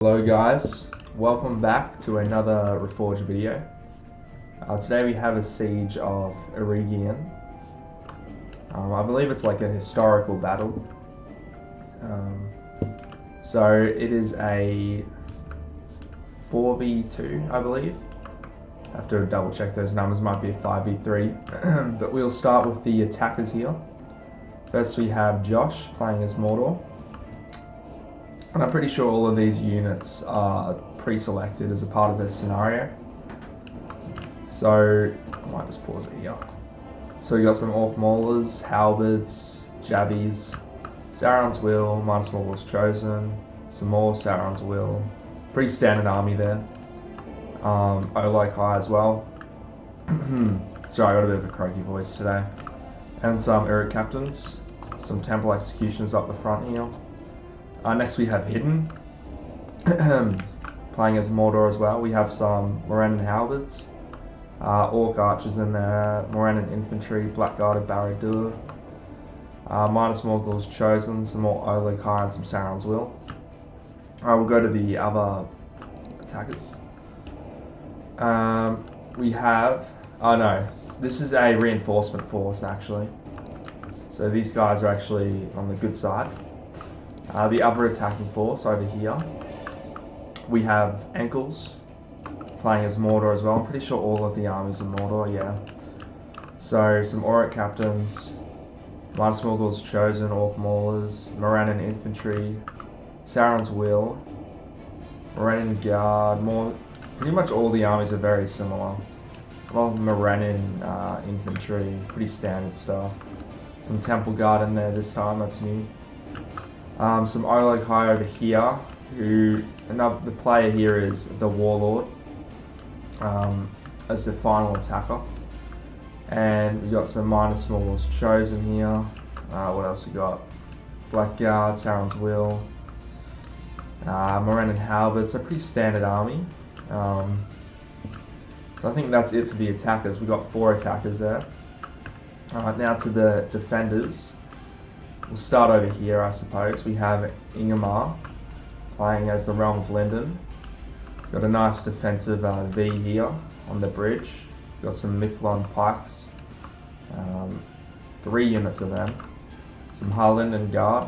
Hello guys, welcome back to another Refoged video. Today we have a siege of EREGION. I believe it's like a historical battle. So it is a 4v2, I believe. I have to double check those numbers, might be a 5v3. But we'll start with the attackers here. First we have Josh playing as Mordor. And I'm pretty sure all of these units are pre-selected as a part of this scenario. So, I might just pause it here. So we got some Orc Maulers, Halberds, Javies, Sauron's Will, Minas Morgul's Chosen, some more Sauron's Will. Pretty standard army there. Olai High as well. Sorry, I got a bit of a croaky voice today. And some Eric Captains, some Temple Executioners up the front here. Next we have Hidden, playing as Mordor as well. We have some Morannon Halberds, Orc Archers in there, Morannon Infantry, Blackguarded Barad-dûr, Minas Morgul's Chosen, some more Oleg High and some Sauron's Will. We'll go to the other attackers. We have, oh no, this is a reinforcement force actually. So these guys are actually on the good side. The other attacking force over here, we have Ankles playing as Mordor as well. I'm pretty sure all of the armies are Mordor, yeah. So some Auric Captains, Minas Morgul's Chosen, Orc Maulers, Morannon Infantry, Sauron's Will, Morannon Guard, pretty much all the armies are very similar. A lot of Morannon Infantry, pretty standard stuff. Some Temple Guard in there this time, that's new. Some Oleg High over here, the player here is the Warlord, as the final attacker. And we got some Minas Morgul's Chosen here. What else we got? Blackguard, Sauron's Will, Morannon Halberd, so pretty standard army. So I think that's it for the attackers. We got 4 attackers there. Now to the defenders. We'll start over here, I suppose. We have Ingemar playing as the Realm of Lindon. Got a nice defensive V here on the bridge. Got some Mithlond pikes, 3 units of them. Some Lindon Guard,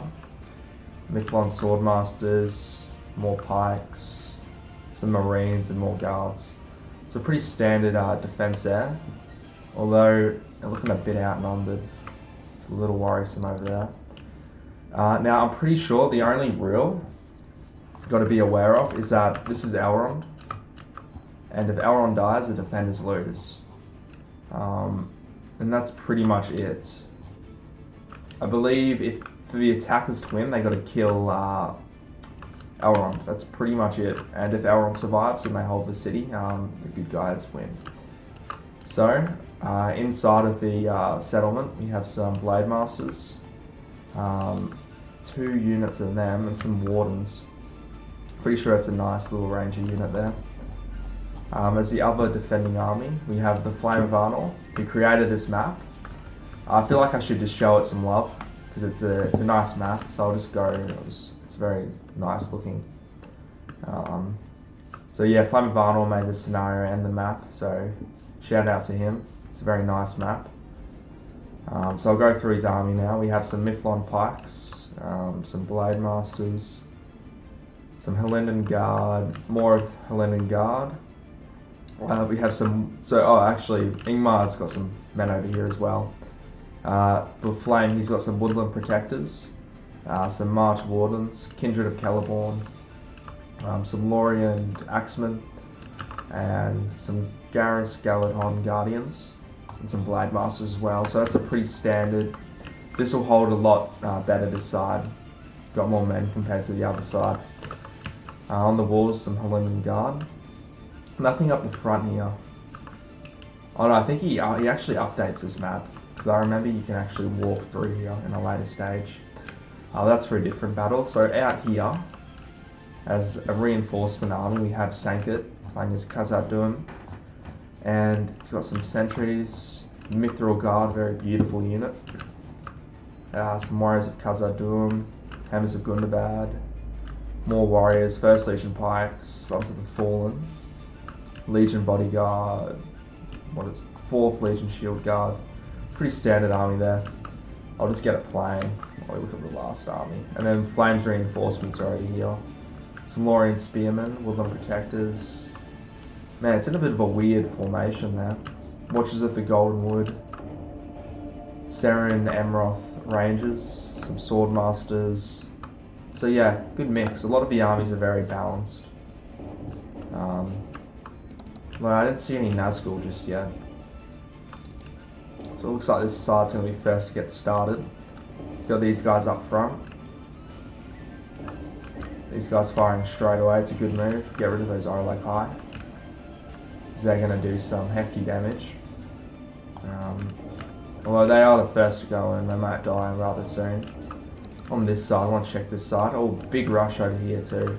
Mithlond Swordmasters, more pikes, some Marines and more guards. So pretty standard defense there, although they're looking a bit outnumbered. It's a little worrisome over there. Now I'm pretty sure the only rule you've got to be aware of is that this is Elrond, and if Elrond dies, the defenders lose. And that's pretty much it. I believe if for the attackers to win, they got to kill Elrond. That's pretty much it. And if Elrond survives and they hold the city, the good guys win. So inside of the settlement, we have some Blade Masters. 2 units of them and some Wardens. Pretty sure it's a nice little ranger unit there. As the other defending army, we have the Flame of Arnor, who created this map. I feel like I should just show it some love because it's a nice map, so I'll just go. It's very nice looking. So yeah, Flame of Arnor made the scenario and the map, so shout out to him. It's a very nice map. So I'll go through his army now. We have some Mithlond pikes, some Blade Masters, some Lindon Guard, more of Lindon Guard. We have some, actually Ingemar's got some men over here as well. For Flame, he's got some Woodland Protectors, some March Wardens, Kindred of Celeborn, some Lorien Axemen, and some Garrus Galadhon Guardians. And some Blade Masters as well, so that's a pretty standard. This will hold a lot better this side. Got more men compared to the other side. On the walls, some Lindon Guard. Nothing up the front here. Oh no, I think he actually updates this map, because I remember you can actually walk through here in a later stage. That's for a different battle. So out here, as a reinforcement army, we have Sanket playing as Khazad, and he's got some sentries, Mithril Guard, very beautiful unit. Some Warriors of Khazad, Hammers of Gundabad, More warriors, First Legion Pikes, Sons of the Fallen, Legion Bodyguard, what is it? 4th Legion Shield Guard. Pretty standard army there. I'll just get it playing while we look at the last army. And then Flames Reinforcements are over here. Some Lothlorien Spearmen, Woodland Protectors. Man, it's in a bit of a weird formation there. Watchers of the Golden Wood. Seren Emroth Rangers, some Swordmasters. So yeah, good mix. A lot of the armies are very balanced. Well, I didn't see any Nazgul just yet. So it looks like this side's going to be first to get started. Got these guys up front. These guys firing straight away, it's a good move. Get rid of those Oleg High, because they're going to do some hefty damage. Although they are the first to go in, they might die rather soon. On this side, I want to check this side. Oh, big rush over here too.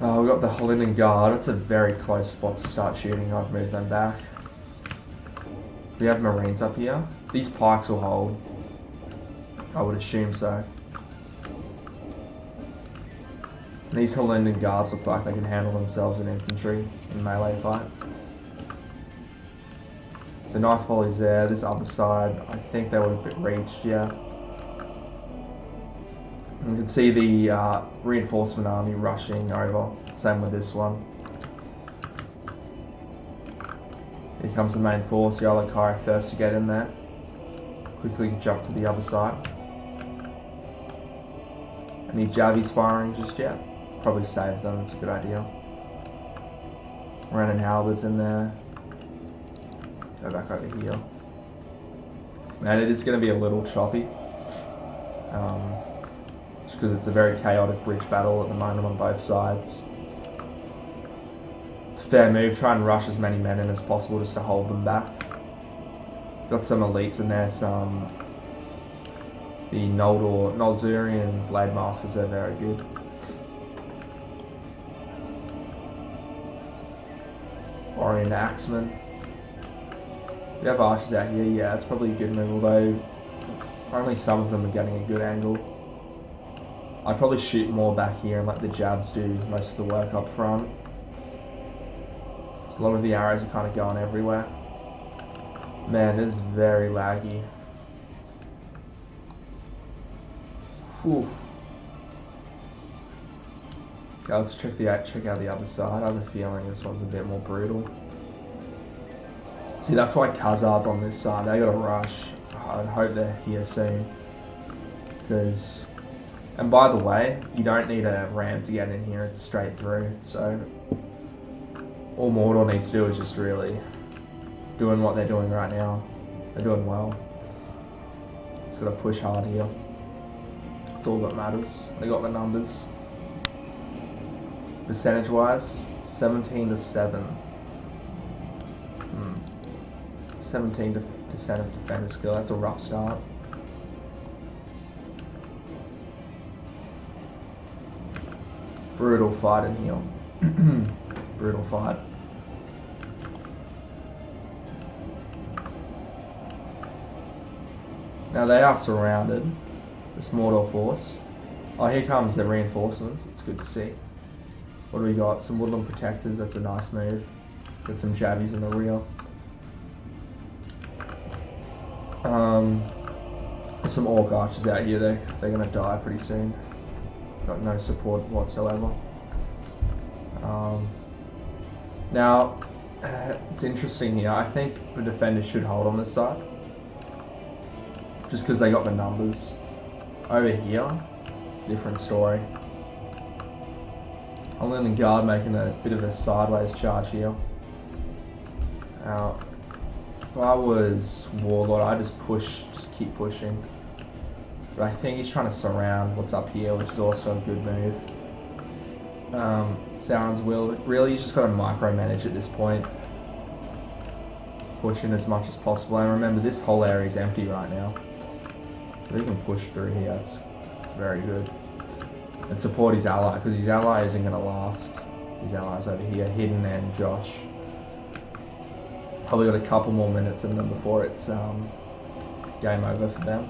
Oh, we've got the Lindon Guard. It's a very close spot to start shooting. I'd move them back. We have Marines up here. These pikes will hold. I would assume so. These Lindon Guards look like they can handle themselves in infantry in melee fight. So nice volleys there. This other side, I think they would have been reached, yeah. You can see the reinforcement army rushing over. Same with this one. Here comes the main force. Yalakai first to get in there. Quickly jump to the other side. Any Javies firing just yet? Probably save them, it's a good idea. Renan Halberds in there. Go back over here. Man, it is going to be a little choppy. Just because it's a very chaotic bridge battle at the moment on both sides. It's a fair move, try and rush as many men in as possible just to hold them back. Got some elites in there, some... The Noldurian Blade Masters are very good. Orient Axemen. We have archers out here, yeah, it's probably a good move, although only some of them are getting a good angle. I'd probably shoot more back here and let the jabs do most of the work up front. So a lot of the arrows are kind of going everywhere. Man, it is very laggy. Whew. Okay, let's check out the other side. I have a feeling this one's a bit more brutal. See, that's why Khazad's on this side. They gotta rush. I hope they're here soon. Because, and by the way, you don't need a ram to get in here. It's straight through. So all Mordor needs to do is just really doing what they're doing right now. They're doing well. Just gotta push hard here. That's all that matters. They got the numbers. Percentage-wise, 17-7. 17% of defender skill. That's a rough start. Brutal fight in here. Brutal fight. Now they are surrounded. This Mordor force. Oh, here comes the reinforcements. It's good to see. What do we got? Some Woodland Protectors. That's a nice move. Get some Javies in the rear. Some Orc Archers out here. They're gonna die pretty soon. Got no support whatsoever. Now, it's interesting here. I think the defenders should hold on this side. Just because they got the numbers. Over here, different story. I'm letting the guard making a bit of a sideways charge here. Now, if I was Warlord, I'd just keep pushing. But I think he's trying to surround what's up here, which is also a good move. Sauron's will, really, he's just got to micromanage at this point. Push in as much as possible. And remember, this whole area is empty right now. So he can push through here, it's very good. And support his ally, because his ally isn't going to last. His ally's over here, Hidden and Josh. Probably got a couple more minutes in them before it's game over for them.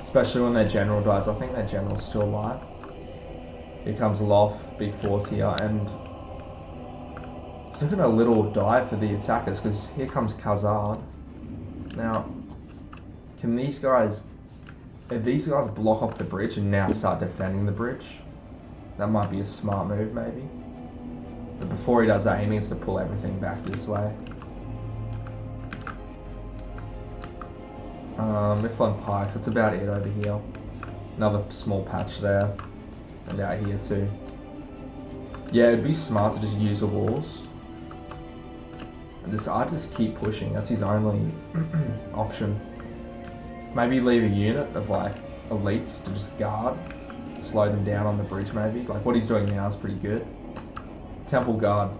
Especially when their general dies. I think their general's still alive. Here comes Loth, big force here, and it's looking a little dire for the attackers because here comes Khazad. Now, can these guys, if these guys block off the bridge and now start defending the bridge, that might be a smart move maybe. But before he does that, he needs to pull everything back this way. Mifflin Pikes, that's about it over here. Another small patch there. And out here too. Yeah, it'd be smart to just use the walls. And I'd just keep pushing, that's his only option. Maybe leave a unit of like elites to just guard. Slow them down on the bridge maybe. Like what he's doing now is pretty good. Temple Guard.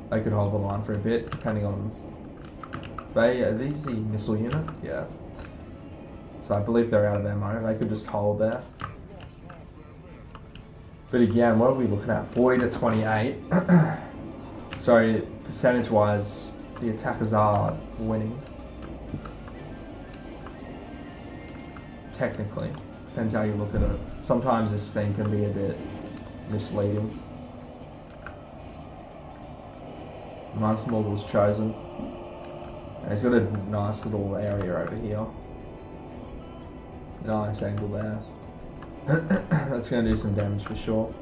They could hold the line for a bit, depending on... Are these the missile unit? Yeah. So I believe they're out of ammo. They could just hold there. But again, what are we looking at? 40 to 28. So percentage-wise, the attackers are winning. Technically. Depends how you look at it. Sometimes this thing can be a bit misleading. Nice Mordor's chosen. And he's got a nice little area over here. Nice angle there. That's going to do some damage for sure.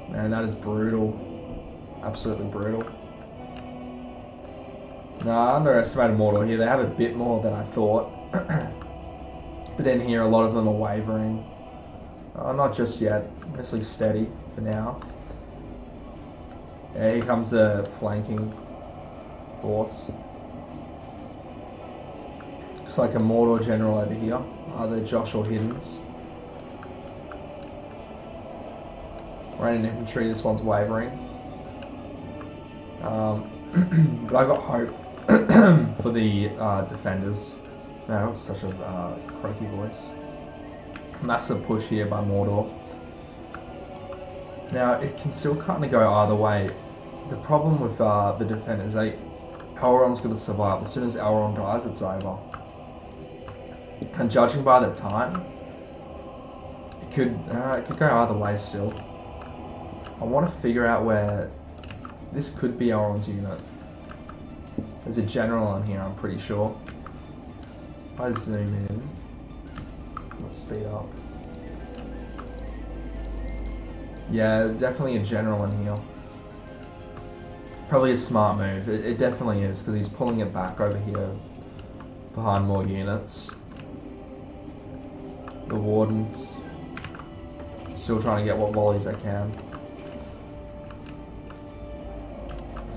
Man, that is brutal. Absolutely brutal. No, I underestimated Mordor here. They have a bit more than I thought. But in here, a lot of them are wavering. Not just yet. Mostly steady for now. Yeah, here comes a flanking force. Looks like a Mordor general over here. They're Josh or Hiddens. Raining infantry, this one's wavering. But I got hope for the defenders. Man, that was such a croaky voice. Massive push here by Mordor. Now, it can still kind of go either way. The problem with the defenders, Elrond's going to survive. As soon as Elrond dies, it's over. And judging by the time, it could go either way still. I want to figure out where this could be Elrond's unit. There's a general on here, I'm pretty sure. If I zoom in, let's speed up. Yeah, definitely a general in here. Probably a smart move. It definitely is, because he's pulling it back over here behind more units. The Wardens still trying to get what volleys they can.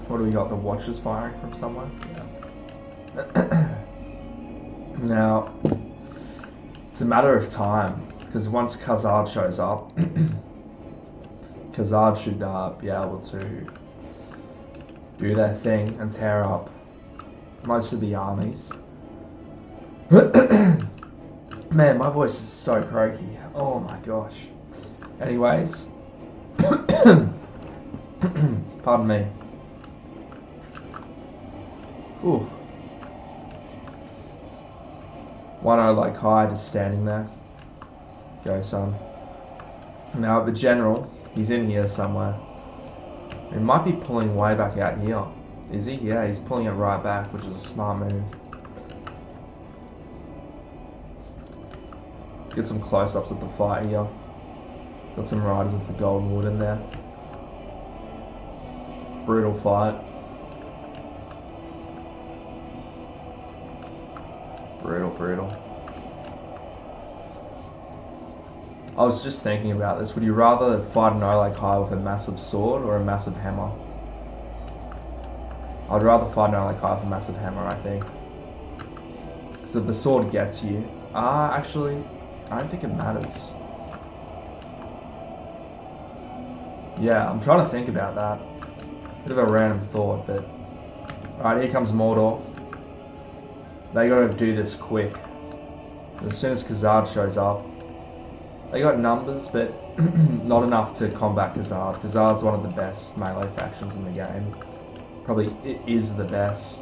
What do we got? The Watchers firing from somewhere? Yeah. Now, it's a matter of time, because once Khazad shows up, Khazad should be able to do their thing and tear up most of the armies. Man, my voice is so croaky. Oh my gosh. Anyways. Pardon me. Ooh. One like high just standing there. Go, son. Now the general, he's in here somewhere. He might be pulling way back out here. Is he? Yeah, he's pulling it right back, which is a smart move. Get some close-ups of the fight here. Got some riders of the Golden Wood in there. Brutal fight. Brutal. I was just thinking about this. Would you rather fight an Oleg High with a massive sword or a massive hammer? I'd rather fight an Oleg High with a massive hammer, I think. Because if the sword gets you... actually, I don't think it matters. Yeah, I'm trying to think about that. Bit of a random thought, but... Alright, here comes Mordor. They gotta do this quick. As soon as Khazad shows up. They got numbers, but not enough to combat Khazad. Khazad's one of the best melee factions in the game. Probably it is the best.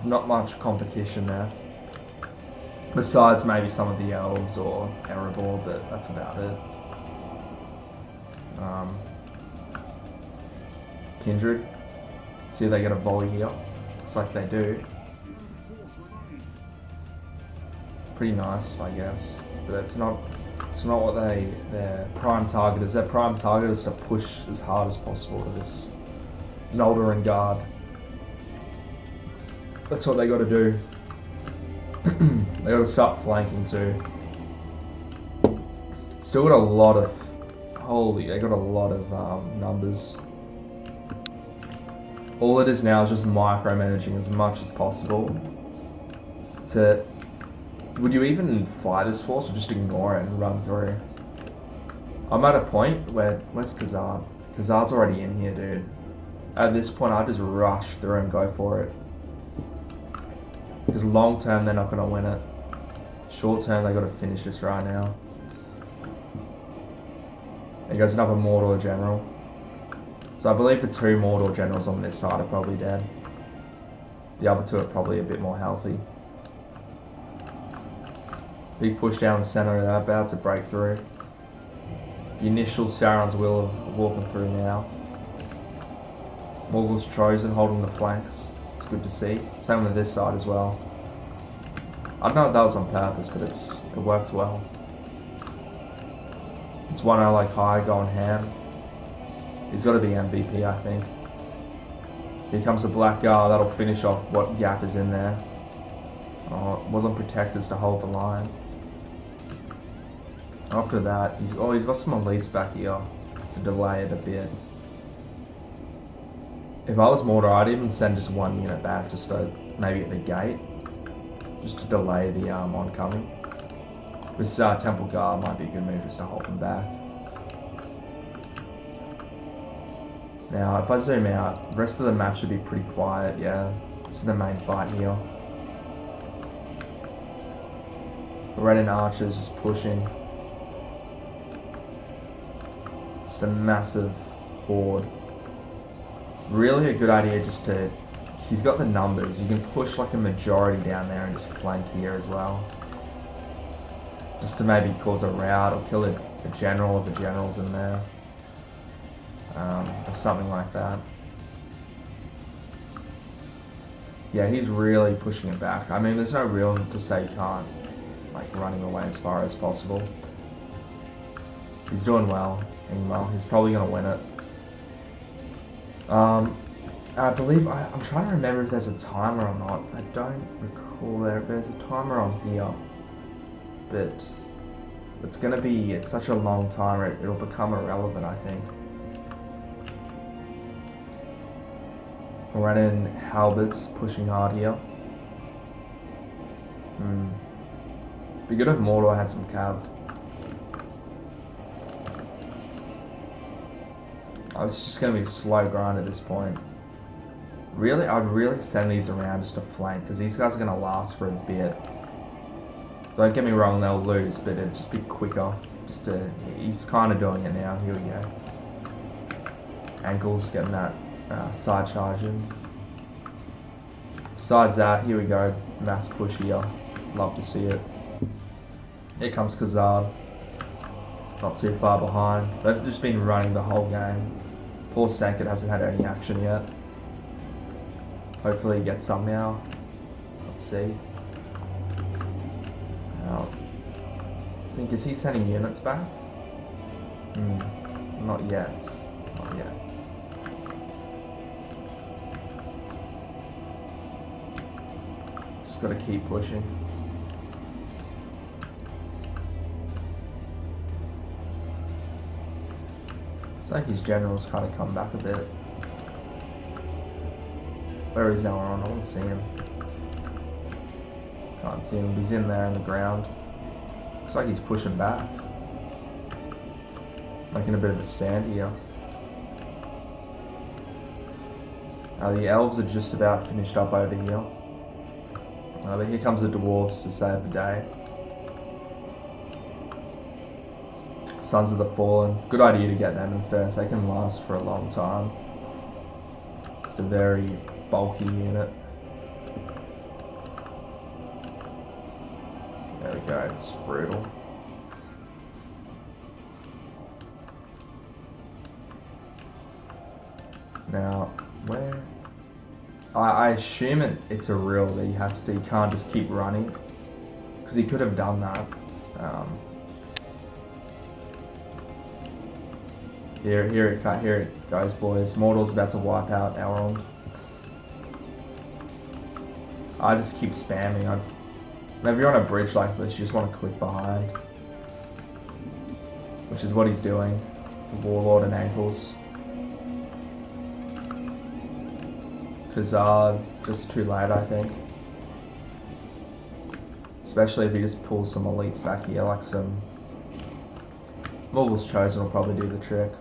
Not much competition there. Besides maybe some of the elves or Erebor, but that's about it. Kindred. See if they get a volley here. Looks like they do. Pretty nice, I guess. But it's not what their prime target is. Their prime target is to push as hard as possible to this Lothlorien guard. That's what they got to do. They got to start flanking too. Still got a lot of they got a lot of numbers. All it is now is just micromanaging as much as possible. Would you even fight this force or just ignore it and run through? I'm at a point where's Khazad? Khazad's already in here, dude. At this point, I just rush through and go for it. Because long term, they're not going to win it. Short term, they got to finish this right now. There goes another Mordor general. So I believe the 2 Mordor generals on this side are probably dead. The other 2 are probably a bit more healthy. Big push down the center of that, about to break through. The initial Sauron's will of walking through now. Morgul's chosen, holding the flanks. It's good to see. Same with this side as well. I don't know if that was on purpose, but it works well. It's one I like high, going ham. He's got to be MVP, I think. Here comes the Black Guard, that'll finish off what gap is in there. Woodland Protectors to hold the line. After that, he's got some elites back here to delay it a bit. If I was Mordor, I'd even send just 1 unit back, just to maybe at the gate, just to delay the oncoming. This Temple Guard might be a good move just to hold them back. Now, if I zoom out, the rest of the map should be pretty quiet, yeah. This is the main fight here. The Red and Archers just pushing. Just a massive horde. Really a good idea just to... He's got the numbers. You can push like a majority down there and just flank here as well. Just to maybe cause a rout or kill a general of the generals in there. Or something like that. Yeah, he's really pushing it back. I mean, there's no real to say he can't, like, running away as far as possible. He's doing well, Ingemar. He's probably going to win it. I believe, I'm trying to remember if there's a timer or not. I don't recall there's a timer on here. But it's going to be, it's such a long timer, it'll become irrelevant, I think. We're running halberds, pushing hard here. Be good if Mordor had some cav. It's just going to be a slow grind at this point. Really, I'd really send these around just to flank, because these guys are going to last for a bit. Don't get me wrong, they'll lose, but it'd just be quicker. He's kind of doing it now. Here we go. Ankles getting that side charge in. Besides that, here we go. Mass push here. Love to see it. Here comes Khazad. Not too far behind. They've just been running the whole game. Poor Sanket hasn't had any action yet. Hopefully he gets some now. Let's see. Now, I think, is he sending units back? Not yet. Not yet. Just gotta keep pushing. It's like his generals kind of come back a bit. Where is Arnor? I don't see him. Can't see him. He's in there in the ground. Looks like he's pushing back. Making a bit of a stand here. The elves are just about finished up over here. But here comes the dwarves to save the day. Sons of the Fallen. Good idea to get them in first. They can last for a long time. Just a very bulky unit. go, it's brutal. Now, where? I assume it's a rule that he can't just keep running, because he could have done that. Here it goes, boys. Mordor's about to wipe out Elrond. I just keep spamming. Whenever you're on a bridge like this, you just want to click behind, which is what he's doing. Warlord and ankles. Khazad, just too late, I think. Especially if he just pulls some elites back here, like some... Morgul's Chosen will probably do the trick.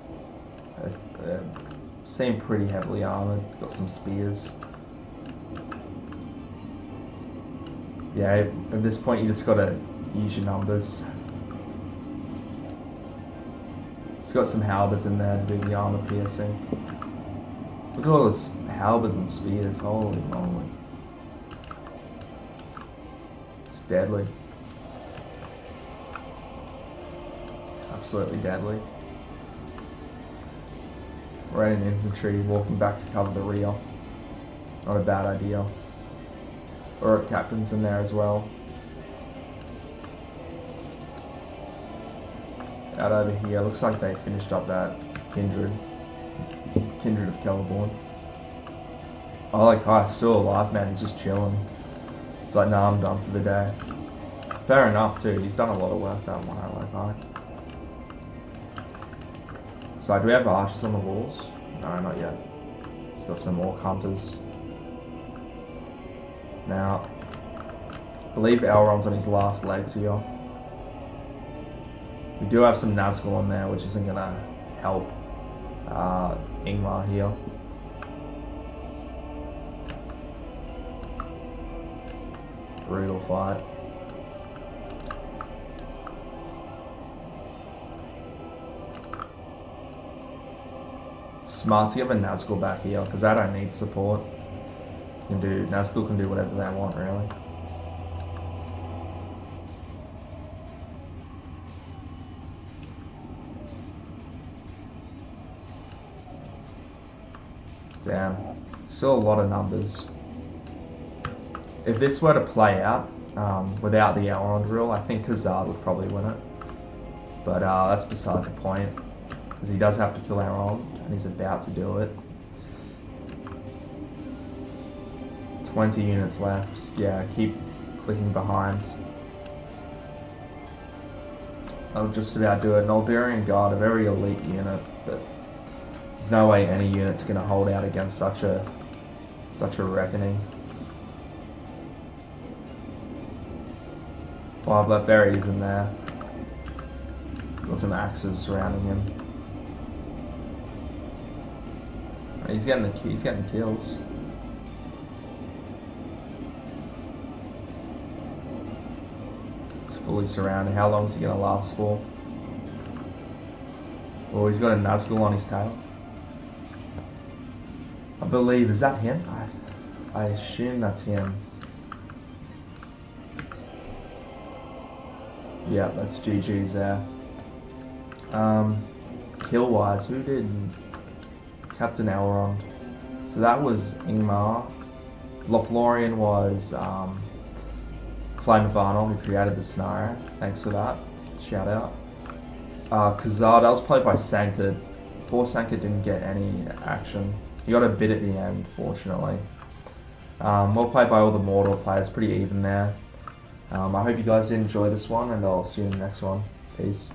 Seem pretty heavily armoured, got some spears. Yeah, at this point you just gotta use your numbers. He's got some halberds in there to do the armour piercing. Look at all this halberds and spears, holy moly. It's deadly. Absolutely deadly. Right in infantry, walking back to cover the rear. Not a bad idea. Or captain's in there as well. Out over here, looks like they finished up that Kindred of Celeborn. Oh, like, hi, still alive, man, he's just chilling. It's like, nah, I'm done for the day. Fair enough, too, he's done a lot of work, that one, I like, hi. So, do we have archers on the walls? No, not yet. He's got some orc hunters. Now, I believe Elrond's on his last legs here. We do have some Nazgul on there, which isn't gonna help Ingemar here. Brutal fight. Smart to have a Nazgul back here, because I don't need support. Nazgul can do whatever they want, really. Damn. Still a lot of numbers. If this were to play out without the Elrond rule, I think Khazad would probably win it. But that's besides the point, because he does have to kill Elrond, and he's about to do it. 20 units left. Just, yeah, keep clicking behind. I'll just about do it. An Alberian Guard, a very elite unit, but there's no way any unit's going to hold out against such a reckoning. Well, but Varys in there. Got some axes surrounding him. He's getting kills. He's fully surrounded. How long is he going to last for? Oh, he's got a Nazgul on his tail. I believe, is that him? I assume that's him. Yeah, that's GG's there. Kill-wise, who did? Captain Elrond. So that was Ingemar. Lothlorien was Flame of Arnor, who created the scenario. Thanks for that. Shout out. Khazad, that was played by Sanket. Poor Sanket didn't get any action. He got a bit at the end, fortunately. Well played by all the Mordor players, pretty even there. I hope you guys did enjoy this one, and I'll see you in the next one. Peace.